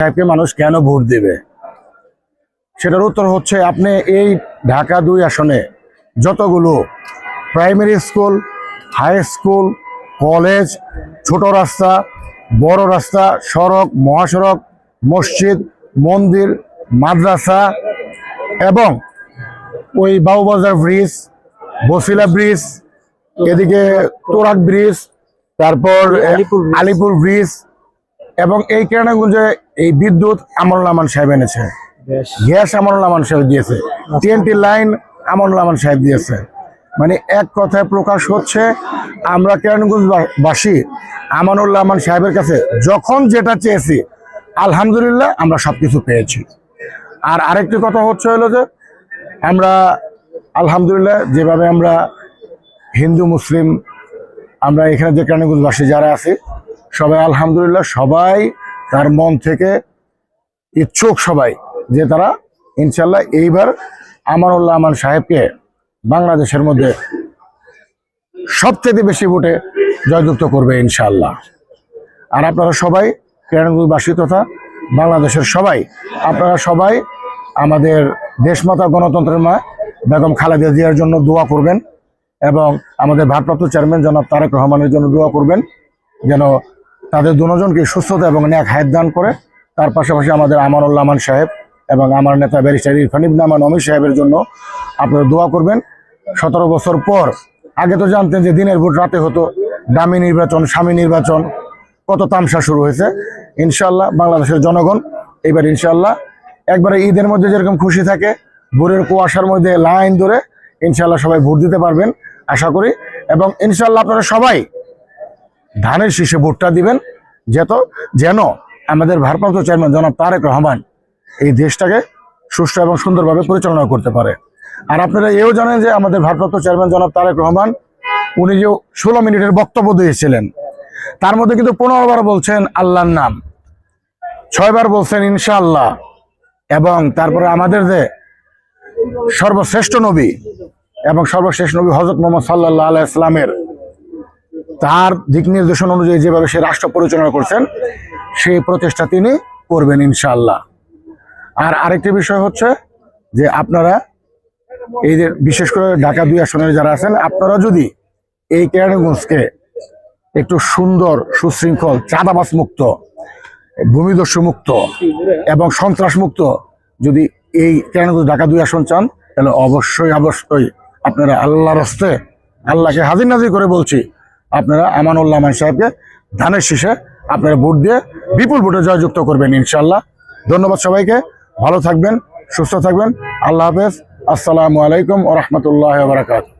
সাহেবকে মানুষ কেন ভোট দেবে, সেটার উত্তর হচ্ছে আপনি এই ঢাকা 2 আসনে যতগুলো primary school, high school, college, ছোট রাস্তা, বড় রাস্তা, সড়ক, মহাসড়ক, মসজিদ, মন্দির, মাদ্রাসা এবং ওই বাবুবাজার ব্রিজ, বসিলা ব্রিজ, এদিকে তোরাক ব্রিজ, তারপর আলিপুর ব্রিজ এবং এই কেরানীগঞ্জে এই বিদ্যুৎ আমানুল আমান সাহেব এনেছে, গ্যাস আমানুল আমান সাহেব দিয়েছে, টিএনটি লাইন আমানুল আমান সাহেব দিয়েছে। মানে এক কথায় প্রকাশ হচ্ছে আমরা কেরানীগঞ্জবাসী আমানুল আমান সাহেবের কাছে যখন যেটা চেয়েছি আলহামদুলিল্লাহ আমরা সবকিছু পেয়েছি। আর আরেকটি কথা হচ্ছে হলো যে আমরা আলহামদুলিল্লাহ যেভাবে আমরা হিন্দু মুসলিম আমরা এখানে যে কেরানীগঞ্জবাসী যারা আছি সবাই আলহামদুলিল্লাহ সবাই তার মন থেকে ইচ্ছুক সবাই যে তারা ইনশাল্লাহ এইবার আমানুল আমান সাহেবকে বাংলাদেশের মধ্যে সবচেয়ে বেশি ভোটে জয়যুক্ত করবে ইনশাআল্লাহ। আর আপনারা সবাই কেরানীগঞ্জবাসী তথা বাংলাদেশের সবাই আপনারা সবাই আমাদের দেশমাতা গণতন্ত্রের মা বেগম খালেদা জিয়ার জন্য দোয়া করবেন এবং আমাদের ভারপ্রাপ্ত চেয়ারম্যান জনাব তারেক রহমানের জন্য দোয়া করবেন যেন তাদের দুজনকে সুস্থতা এবং ন্যাক হায়াত দান করে। তার পাশাপাশি আমাদের আমানুল আমান সাহেব এবং আমার নেতা ব্যারিস্টার ইরফান ইবনে আমান অমি সাহেবের জন্য আপনারা দোয়া করবেন। 17 বছর পর, আগে তো জানতেন যে দিনের ভোট রাতে হতো, দামি নির্বাচন, স্বামী নির্বাচন, কত তামসা শুরু হয়েছে। ইনশাল্লাহ বাংলাদেশের জনগণ এবার ইনশাল্লাহ একবারে ঈদের মধ্যে যেরকম খুশি থাকে ভোরের কুয়াশার মধ্যে লাইন ধরে ইনশাল্লাহ সবাই ভোট দিতে পারবেন আশা করি। এবং ইনশাল্লাহ আপনারা সবাই ধানের শীষে ভোটটা দিবেন যেন আমাদের ভারপ্রাপ্ত চেয়ারম্যান জনাব তারেক রহমান এই দেশটাকে সুষ্ঠু এবং সুন্দরভাবে পরিচালনা করতে পারে। আর আপনারা এও জানেন যে আমাদের ভারপ্রাপ্ত চেয়ারম্যান জনাব তারেক রহমান উনি যে 16 মিনিটের বক্তব্য দিয়েছিলেন তার মধ্যে কিন্তু 15 বার বলছেন আল্লাহর নাম, 6 বার বলছেন ইনশাআল্লাহ এবং তারপরে আমাদের যে সর্বশ্রেষ্ঠ নবী এবং সর্বশেষ নবী হযরত মুহাম্মদ সাল্লাল্লাহু আলাইহি ওয়াসাল্লামের তার দিক নির্দেশন অনুযায়ী যেভাবে সে রাষ্ট্র পরিচালনা করছেন সেই প্রচেষ্টা তিনি করবেন ইনশাআল্লাহ। আর আরেকটি বিষয় হচ্ছে যে আপনারা এই যে বিশেষ করে ঢাকা 2 আসনের যারা আছেন আপনারা যদি এই কেরানীগঞ্জকে একটু সুন্দর, সুশৃঙ্খল, চাঁদাবাজ মুক্ত, ভূমিদস্যু মুক্ত এবং সন্ত্রাস মুক্ত যদি এই কেরানীগঞ্জ ঢাকা 2 আসন চান তাহলে অবশ্যই আপনারা আল্লাহর হস্তে আল্লাহকে হাজির নাজির করে বলছি আপনারা আমানুল আমান সাহেবকে ধানের শীষে আপনারা ভোট দিয়ে বিপুল ভোটে জয়যুক্ত করবেন ইনশাআল্লাহ। ধন্যবাদ সবাইকে, ভালো থাকবেন, সুস্থ থাকবেন, আল্লাহ হাফেজ, আসসালামু আলাইকুম ওয়া রাহমাতুল্লাহি ওয়া বারাকাতুহু।